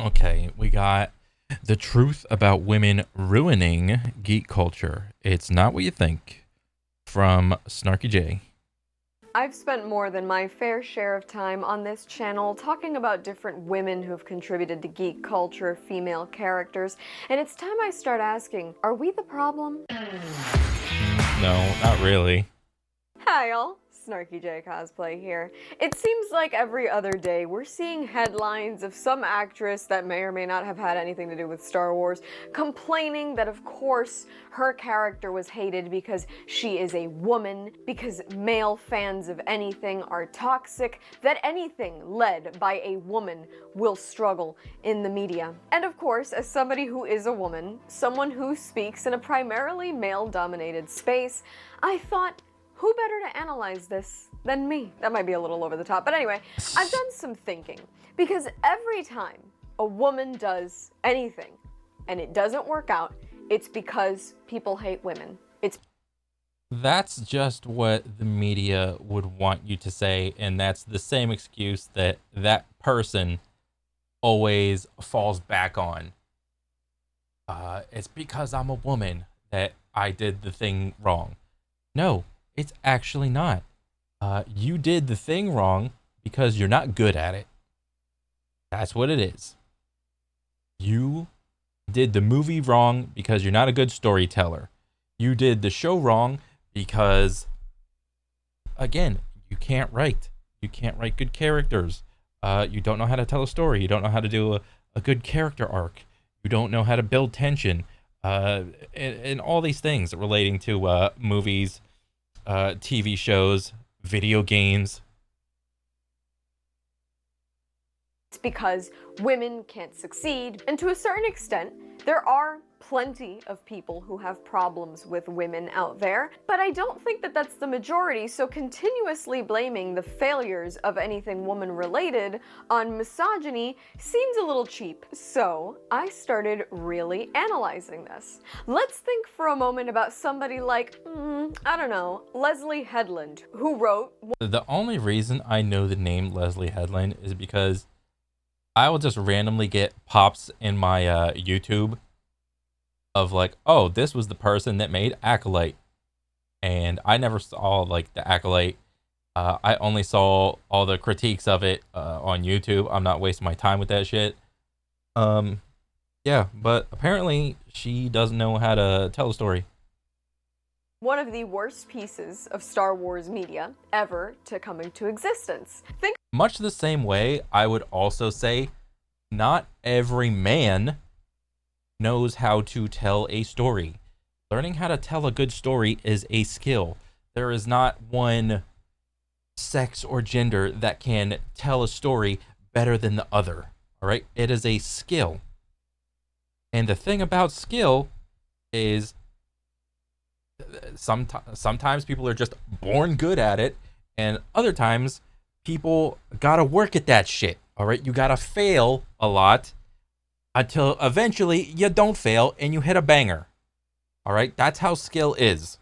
Okay, we got the truth about women ruining geek culture. It's not what you think from Snarky J. I've spent more than my fair share of time on this channel talking about different women who've contributed to geek culture, female characters, and it's time I start asking, are we the problem? No, not really. Hi y'all, Snarky J Cosplay here. It seems like every other day we're seeing headlines of some actress that may or may not have had anything to do with Star Wars complaining that of course her character was hated because she is a woman, because male fans of anything are toxic, that anything led by a woman will struggle in the media. And of course, as somebody who is a woman, someone who speaks in a primarily male-dominated space, I thought, who better to analyze this than me? That might be a little over the top, but anyway, I've done some thinking. Because every time a woman does anything and it doesn't work out, it's because people hate women. That's just what the media would want you to say, and that's the same excuse that that person always falls back on. It's because I'm a woman that I did the thing wrong. No, it's actually not. You did the thing wrong because you're not good at it. That's what it is. You did the movie wrong because you're not a good storyteller. You did the show wrong because, again, you can't write. You can't write good characters. You don't know how to tell a story. You don't know how to do a good character arc. You don't know how to build tension. And all these things relating to movies, TV shows, video games. It's because women can't succeed, and to a certain extent, there are plenty of people who have problems with women out there, but I don't think that that's the majority, so continuously blaming the failures of anything woman-related on misogyny seems a little cheap. So I started really analyzing this. Let's think for a moment about somebody like, I don't know, Leslie Headland, who wrote... The only reason I know the name Leslie Headland is because I will just randomly get pops in my YouTube of like, oh, this was the person that made Acolyte. And I never saw like the Acolyte. I only saw all the critiques of it on YouTube. I'm not wasting my time with that shit. Yeah, but apparently she doesn't know how to tell a story. One of the worst pieces of Star Wars media ever to come into existence. Think Much the same way, I would also say not every man knows how to tell a story. Learning how to tell a good story is a skill. There is not one sex or gender that can tell a story better than the other. All right? It is a skill. And the thing about skill is sometimes people are just born good at it, and other times people gotta work at that shit. All right, you gotta fail a lot until eventually you don't fail and you hit a banger. All right, that's how skill is.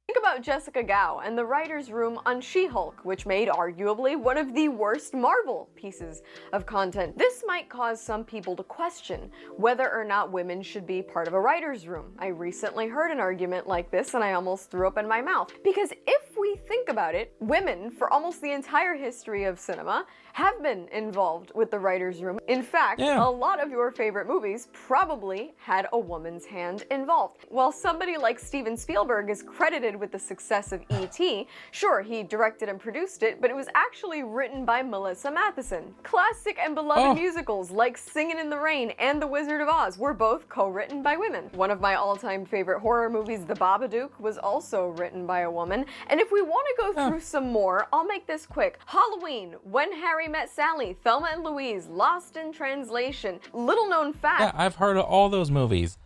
Think about Jessica Gao and the writer's room on She-Hulk, which made arguably one of the worst Marvel pieces of content. This might cause some people to question whether or not women should be part of a writer's room. I recently heard an argument like this and I almost threw up in my mouth. Because if we think about it, women, for almost the entire history of cinema, have been involved with the writer's room. In fact, Yeah. a lot of your favorite movies probably had a woman's hand involved. While somebody like Steven Spielberg is credited with the success of E.T., sure, he directed and produced it, but it was actually written by Melissa Matheson. Classic and beloved musicals like Singin' in the Rain and The Wizard of Oz were both co-written by women. One of my all-time favorite horror movies, The Babadook, was also written by a woman. And if we want to go through some more, I'll make this quick. Halloween, When Harry Met Sally, Thelma and Louise, Lost in Translation. Little known fact. Yeah, I've heard of all those movies.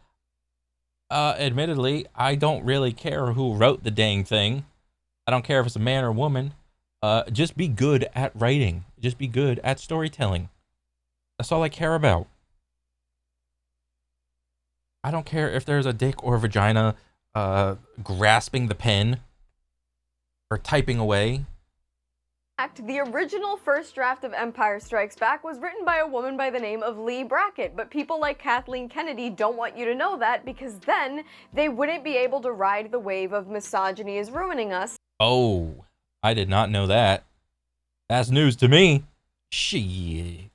Admittedly, I don't really care who wrote the dang thing. I don't care if it's a man or a woman. Just be good at writing. Just be good at storytelling. That's all I care about. I don't care if there's a dick or a vagina grasping the pen or typing away. fact, the original first draft of Empire Strikes Back was written by a woman by the name of Lee Brackett, but people like Kathleen Kennedy don't want you to know that because then they wouldn't be able to ride the wave of misogyny is ruining us. Oh, I did not know that. That's news to me. Shit.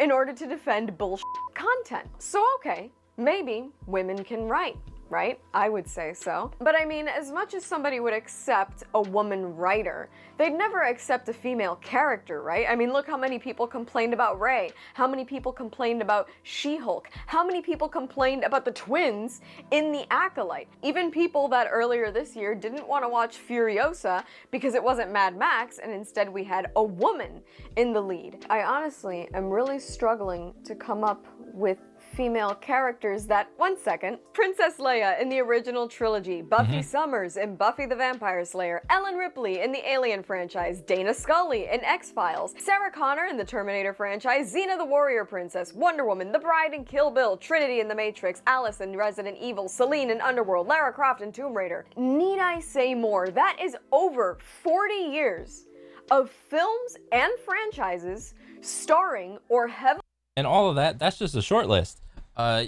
In order to defend bullshit content. So okay, maybe women can write, right? I would say so. But I mean, as much as somebody would accept a woman writer, they'd never accept a female character, right? I mean, look how many people complained about Rey, how many people complained about She-Hulk, how many people complained about the twins in The Acolyte. Even people that earlier this year didn't want to watch Furiosa because it wasn't Mad Max and instead we had a woman in the lead. I honestly am really struggling to come up with female characters that, one second, Princess Leia in the original trilogy, Buffy Summers in Buffy the Vampire Slayer, Ellen Ripley in the Alien franchise, Dana Scully in X-Files, Sarah Connor in the Terminator franchise, Xena the Warrior Princess, Wonder Woman, The Bride in Kill Bill, Trinity in The Matrix, Alice in Resident Evil, Celine in Underworld, Lara Croft in Tomb Raider. Need I say more? That is over 40 years of films and franchises starring or heavily And all of that, that's just a short list.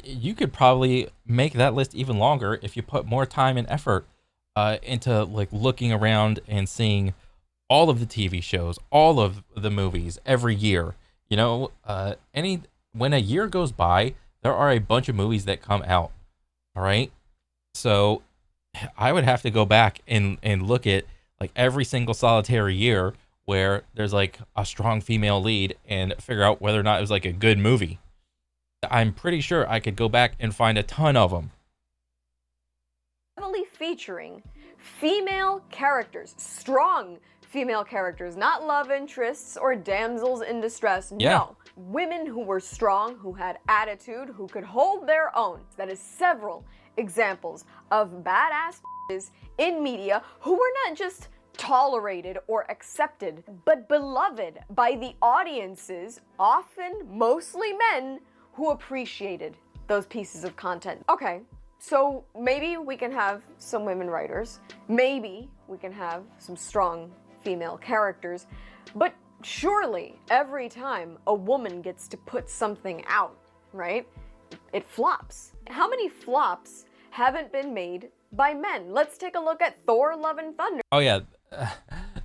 You could probably make that list even longer if you put more time and effort into like looking around and seeing all of the TV shows, all of the movies every year. You know, when a year goes by, there are a bunch of movies that come out. All right, so I would have to go back and look at like every single solitary year where there's like a strong female lead and figure out whether or not it was like a good movie. I'm pretty sure I could go back and find a ton of them. heavily featuring female characters, strong female characters, not love interests or damsels in distress. Yeah. No, women who were strong, who had attitude, who could hold their own. That is several examples of badass in media who were not just tolerated or accepted, but beloved by the audiences, often mostly men, who appreciated those pieces of content. Okay, so maybe we can have some women writers, maybe we can have some strong female characters, but surely every time a woman gets to put something out, right, it flops. How many flops haven't been made by men? Let's take a look at Thor: Love and Thunder. Oh yeah,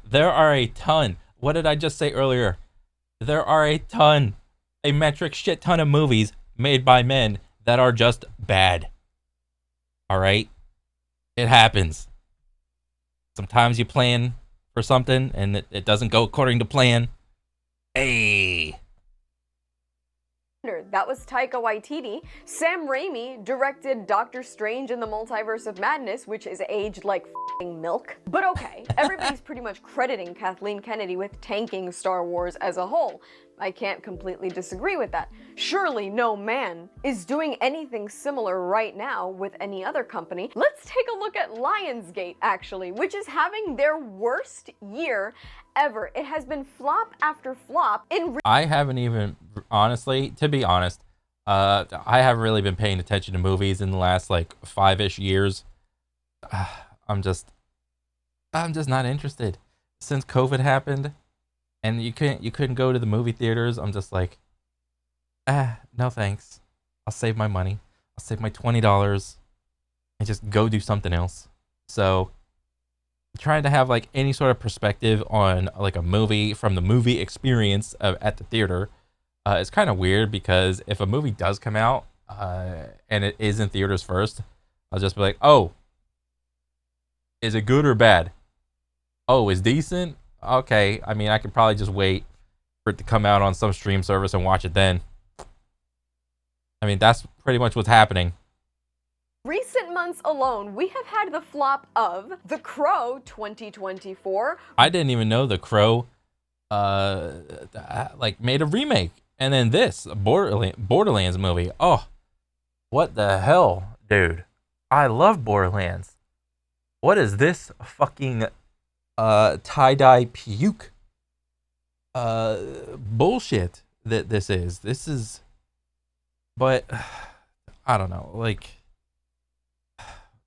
there are a ton. What did I just say earlier? There are a metric shit ton of movies made by men that are just bad. All right, it happens. Sometimes you plan for something and it doesn't go according to plan. Hey. That was Taika Waititi. Sam Raimi directed Doctor Strange in the Multiverse of Madness, which is aged like f***ing milk. But okay, everybody's pretty much crediting Kathleen Kennedy with tanking Star Wars as a whole. I can't completely disagree with that. Surely no man is doing anything similar right now with any other company. Let's take a look at Lionsgate, actually, which is having their worst year ever. It has been flop after flop. I haven't even, honestly, to be honest, I haven't really been paying attention to movies in the last like 5-ish years. I'm just not interested. Since COVID happened, and you couldn't go to the movie theaters, I'm just like, no thanks. I'll save my money. I'll save my $20 and just go do something else. So trying to have like any sort of perspective on like a movie from the movie experience at the theater is kind of weird, because if a movie does come out and it is in theaters first, I'll just be like, oh, is it good or bad? Oh, it's decent? Okay, I mean, I could probably just wait for it to come out on some stream service and watch it then. I mean, that's pretty much what's happening. Recent months alone, we have had the flop of The Crow 2024. I didn't even know The Crow like made a remake. And then this Borderlands movie. Oh, what the hell, dude? I love Borderlands. What is this fucking tie-dye puke bullshit that this is? But I don't know, like,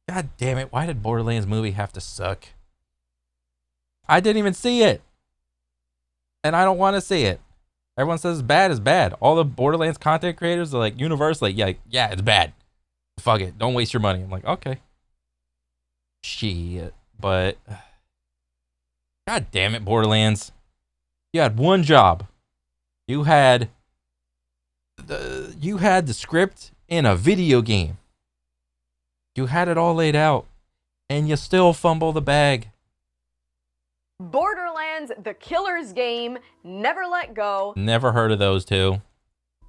god damn it, why did Borderlands movie have to suck? I didn't even see it. and I don't want to see it. Everyone says it's bad is bad. All the Borderlands content creators are like universally, yeah, it's bad. Fuck it, don't waste your money. I'm like, okay, shit, but god damn it, Borderlands, you had one job. You had the script in a video game. You had it all laid out, and you still fumble the bag. Borderlands, The Killer's Game, Never Let Go, Never heard of those two.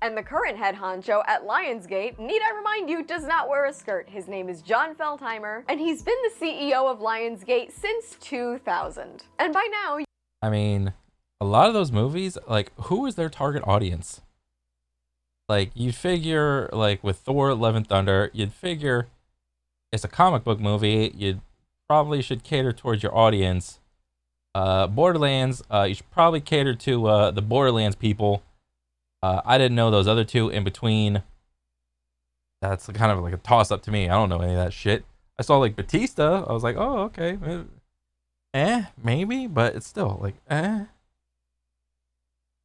and the current head honcho at Lionsgate, need I remind you, does not wear a skirt. His name is John Feldheimer, and he's been the CEO of Lionsgate since 2000. And by now, I mean, a lot of those movies, like, who is their target audience? Like, you'd figure, like, with Thor: Love and Thunder, you'd figure it's a comic book movie. You probably should cater towards your audience. Borderlands, you should probably cater to the Borderlands people. I didn't know those other two in between. That's kind of like a toss-up to me. I don't know any of that shit. I saw, like, Batista. I was like, oh, okay. Maybe, but it's still, like,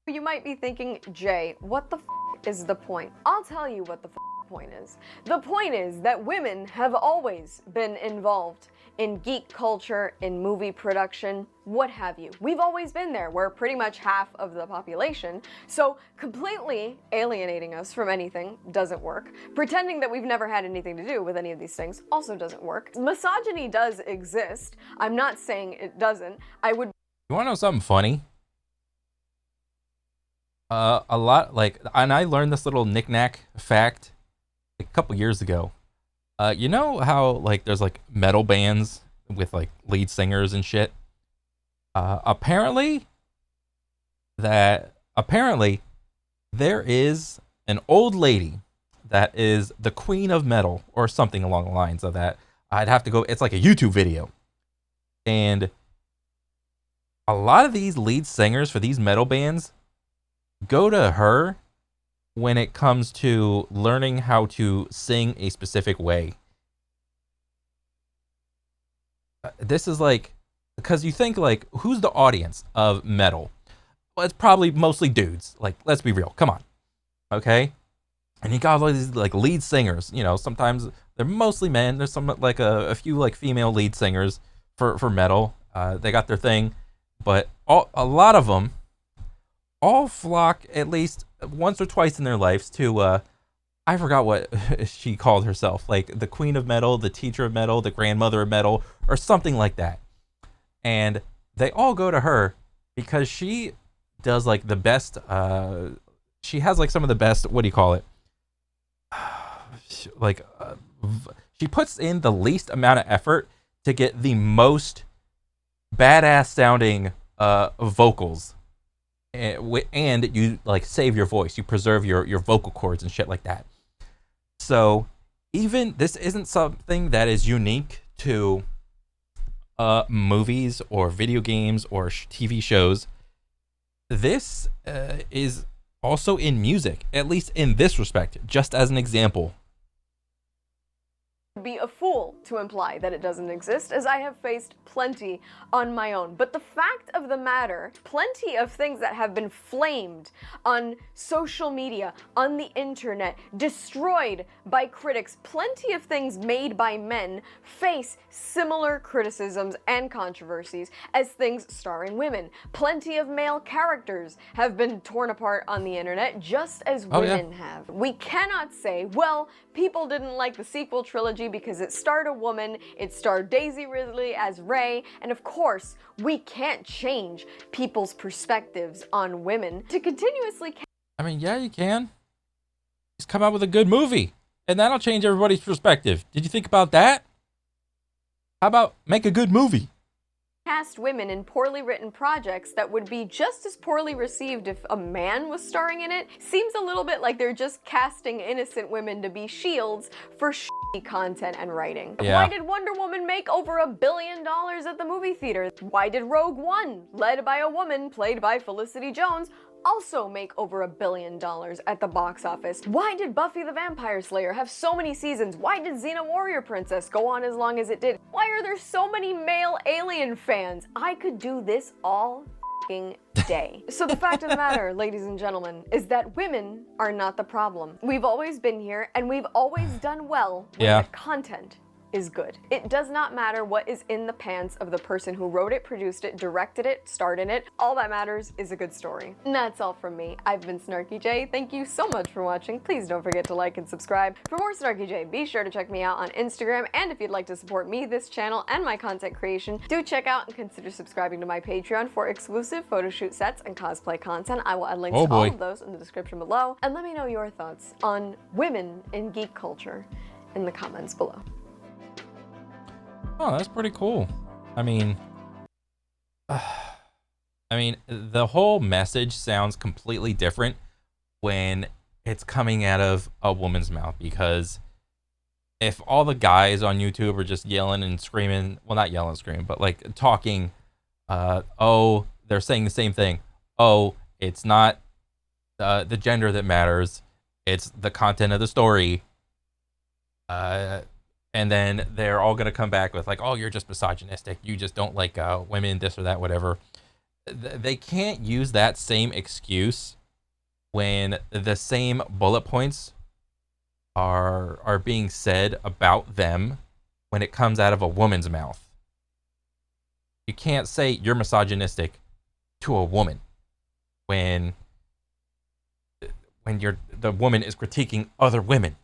you might be thinking, Jay, what the is the point? I'll tell you what the point is. The point is that women have always been involved in geek culture, in movie production, what have you. We've always been there. We're pretty much half of the population. So completely alienating us from anything doesn't work. Pretending that we've never had anything to do with any of these things also doesn't work. Misogyny does exist. I'm not saying it doesn't. You want to know something funny? A lot, like, and I learned this little knick-knack fact a couple years ago. You know how, like, there's, like, metal bands with, like, lead singers and shit? Apparently, there is an old lady that is the queen of metal, or something along the lines of that. I'd have to go, it's like a YouTube video. And a lot of these lead singers for these metal bands go to her when it comes to learning how to sing a specific way. This is like, because you think, like, who's the audience of metal? Well, it's probably mostly dudes. Like, let's be real. Come on. Okay? And you got all these, like, lead singers. You know, sometimes they're mostly men. There's some, like, a few, like, female lead singers for metal. They got their thing. But a lot of them all flock at least once or twice in their lives to, I forgot what she called herself, like the queen of metal, the teacher of metal, the grandmother of metal, or something like that. And they all go to her because she does, like, the best, she has, like, some of the best, what do you call it? Like, she puts in the least amount of effort to get the most badass sounding vocals. And you, like, save your voice, you preserve your vocal cords and shit like that. So even this isn't something that is unique to movies or video games or TV shows. This is also in music, at least in this respect, just as an example. Be a fool to imply that it doesn't exist, as I have faced plenty on my own. But the fact of the matter, plenty of things that have been flamed on social media, on the internet, destroyed by critics, plenty of things made by men face similar criticisms and controversies as things starring women. Plenty of male characters have been torn apart on the internet, just as women have. We cannot say, well, people didn't like the sequel trilogy because it starred a woman, it starred Daisy Ridley as Rey, and of course, we can't change people's perspectives on women to continuously. I mean, yeah, you can. Just come out with a good movie, and that'll change everybody's perspective. Did you think about that? How about make a good movie? Cast women in poorly written projects that would be just as poorly received if a man was starring in it seems a little bit like they're just casting innocent women to be shields for shitty content and writing. Yeah. Why did Wonder Woman make over $1 billion at the movie theater? Why did Rogue One, led by a woman played by Felicity Jones, also make over $1 billion at the box office? Why did Buffy the Vampire Slayer have so many seasons? Why did Xena Warrior Princess go on as long as it did? Why are there so many male Alien fans? I could do this all fucking day. So the fact of the matter, ladies and gentlemen, is that women are not the problem. We've always been here, and we've always done well when the content is good. It does not matter what is in the pants of the person who wrote it, produced it, directed it, starred in it. All that matters is a good story. And that's all from me. I've been Snarky J. Thank you so much for watching. Please don't forget to like and subscribe. For more Snarky J, be sure to check me out on Instagram, and if you'd like to support me, this channel, and my content creation, do check out and consider subscribing to my Patreon for exclusive photo shoot sets and cosplay content. I will add links to all of those in the description below, and let me know your thoughts on women in geek culture in the comments below. Oh, that's pretty cool. I mean, the whole message sounds completely different when it's coming out of a woman's mouth, because if all the guys on YouTube are just yelling and screaming, well, not yelling and screaming, but like talking, oh, they're saying the same thing. Oh, it's not the gender that matters. It's the content of the story. And then they're all going to come back with like, oh, you're just misogynistic. You just don't like women, this or that, whatever. They can't use that same excuse when the same bullet points are being said about them when it comes out of a woman's mouth. You can't say you're misogynistic to a woman when the woman is critiquing other women.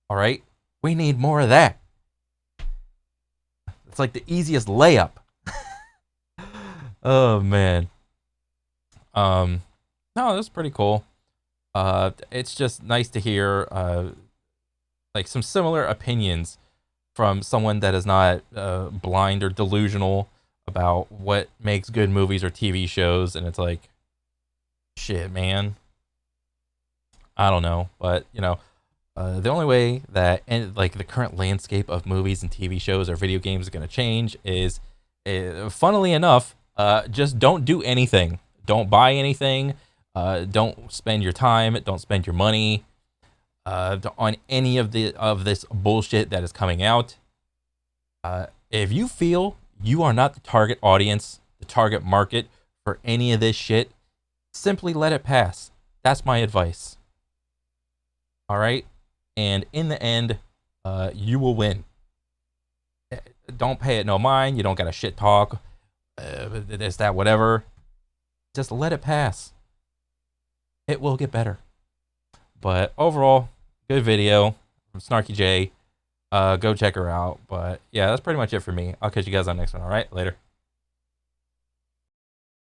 All right? We need more of that. It's like the easiest layup. Oh man. No, that's pretty cool. It's just nice to hear like some similar opinions from someone that is not blind or delusional about what makes good movies or TV shows. And it's like, shit, man. I don't know, but you know, the only way that like the current landscape of movies and TV shows or video games is going to change is, funnily enough, just don't do anything. Don't buy anything. Don't spend your time. Don't spend your money on any of this bullshit that is coming out. If you feel you are not the target audience, the target market for any of this shit, simply let it pass. That's my advice. All right? And in the end, you will win. Don't pay it no mind. You don't got to shit talk, this, that, whatever. Just let it pass. It will get better. But overall, good video from Snarky J. Go check her out. But yeah, that's pretty much it for me. I'll catch you guys on the next one. All right, later.